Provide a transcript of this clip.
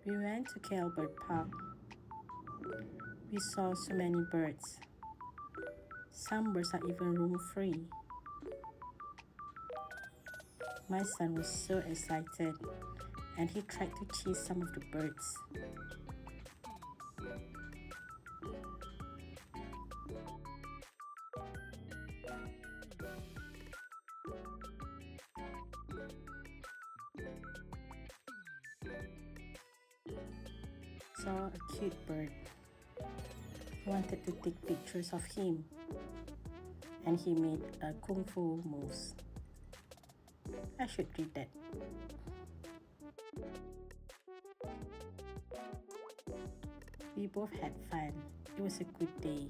We went to Kuala Bird Park. We saw so many birds. Some birds are even room-free. My son was so excited and he tried to chase some of the birds. Saw a cute bird. Wanted to take pictures of him and he made a kung fu moves. I should read that. We both had fun. It was a good day.